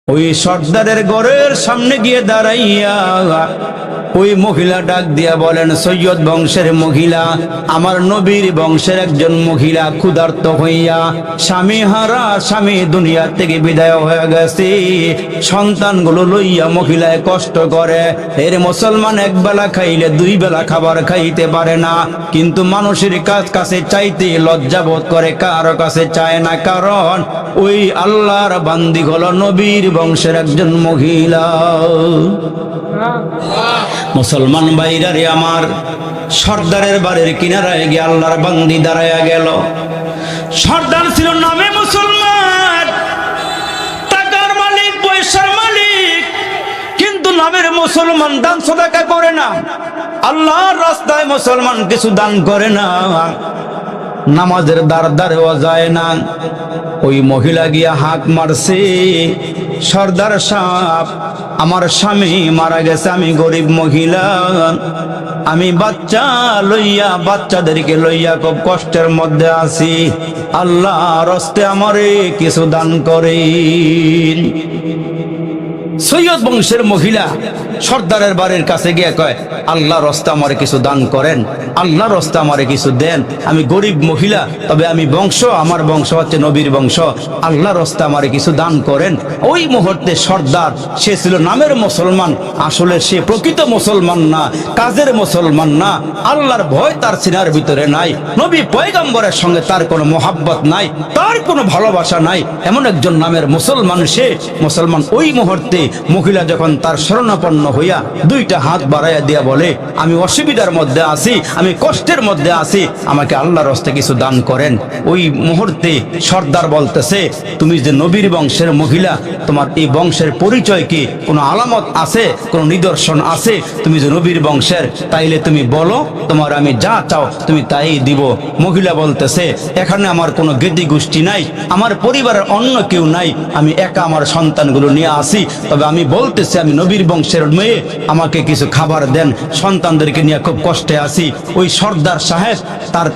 ওই সর্দারের ঘরের সামনে গিয়ে দাঁড়াইয়া ওই মহিলা ডাক দিয়া বলেন, সৈয়দ বংশের মহিলা, আমার নবীর বংশের একজন মহিলা ক্ষুধার্ত হইয়া স্বামী হারা, স্বামী দুনিয়া থেকে বিদায় হয়ে গেছে, সন্তানগুলো লইয়া মহিলায় কষ্ট করে। এর মুসলমান একবেলা খাইলে দুই বেলা খাবার খাইতে পারে না, কিন্তু মানুষের কাছে চাইতে লজ্জাবোধ করে, কারো কাছে চায় না, কারণ ওই আল্লাহর বান্দি হলো নবীর বংশের একজন মহিলা। মুসলমান ভাইরারে আমার, সর্দারের বাড়ির কিনারায় গিয়ে আল্লাহর বান্দি দাঁড়ায়া গেল। সর্দার ছিল নামে মুসলমান, টাকার মালিক, পয়সার মালিক, কিন্তু নামের মুসলমান, দান সদাকা করে না, আল্লাহর রাস্তায় মুসলমান কিছু দান করে না, নামাজের দ্বারেও যায় না। ওই মহিলা গিয়া হাঁক মারছে, সর্দার সাহেব, আমার স্বামী মারা গেছে, আমি গরিব মহিলা, আমি বাচ্চা লইয়া, বাচ্চাদেরকে লইয়া খুব কষ্টের মধ্যে আছি, আল্লাহর রাস্তায় আমারে কিছু দান করেন। সৈয়দ বংশের মহিলা সর্দারের বাড়ির কাছে গিয়ে কয়, আল্লাহর রাস্তায় আমারে কিছু দান করেন, আল্লাহর রাস্তায় আমারে কিছু দেন, আমি গরিব মহিলা, তবে আমি বংশ, আমার বংশ হচ্ছে নবীর বংশ, আল্লাহর রাস্তায় আমারে কিছু দান করেন। ওই মুহূর্তে সর্দার, সে ছিল নামের মুসলমান, আসলে সে প্রকৃত মুসলমান না, কাজের মুসলমান না, আল্লাহর ভয় তার সিনার ভিতরে নাই, নবী পয়গম্বরের সঙ্গে তার কোনো মোহাব্বত নাই, তার কোনো ভালোবাসা নাই, এমন একজন নামের মুসলমান সে মুসলমান। ওই মুহূর্তে মহিলা যখন তার শরণাপন্ন হইয়া দুইটা হাত বাড়াইয়া দিয়া বলে, আমি অসুবিধার মধ্যে আছি, আমি কষ্টের মধ্যে আছি, আমাকে আল্লাহর রাস্তায় কিছু দান করেন। ওই মুহূর্তে সর্দার বলতেছে, তুমি যে নবীর বংশের মহিলা, তোমার এই বংশের পরিচয় কি, কোনো আলামত আছে, কোনো নিদর্শন আছে, তুমি যে নবীর বংশের, তাইলে তুমি বলো, তোমার আমি যা চাও তুমি তাই দিব। মহিলা বলতেছে, এখানে আমার কোনো গেদি গোষ্ঠী নাই, আমার পরিবারের অন্য কেউ নাই, আমি একা আমার সন্তানগুলো নিয়ে আসি, তবে আমি বলতেছি আমি নবীর বংশের মেয়ে, আমাকে কিছু খাবার দেন, সন্তানদেরকে নিয়ে খুব কষ্টে আছি। ওই সর্দার সাহেব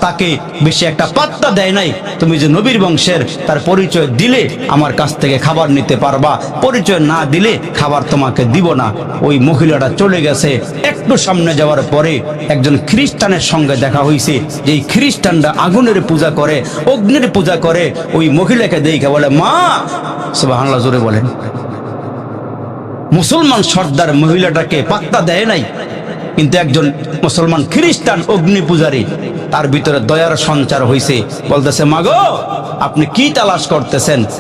তাকে বেশি একটা পাত্তা দেয় নাই, তুমি যে নবীর বংশের, তার পরিচয় দিলে আমার কাছ থেকে খাবার নিতে পারবা, পরিচয় না দিলে খাবার তোমাকে দিব না। ওই মহিলাটা চলে গেছে। একটু সামনে যাওয়ার পরে একজন খ্রিস্টানের সঙ্গে দেখা হয়েছে, যে খ্রিস্টানরা আগুনের পূজা করে, অগ্নির পূজা করে। ওই মহিলাকে দেখে বলে, মা, সুবহানাল্লাহ জোরে বলেন। মুসলমান সর্দার মহিলাটাকে পাত্তা দেয় নাই, কিন্তু একজন মুসলমান খ্রিস্টান অগ্নি পূজারী, তার ভিতরে দয়ার সঞ্চার হয়েছে। বলতেছে, মাগো, আপনি কি তালাশ করতেছেন?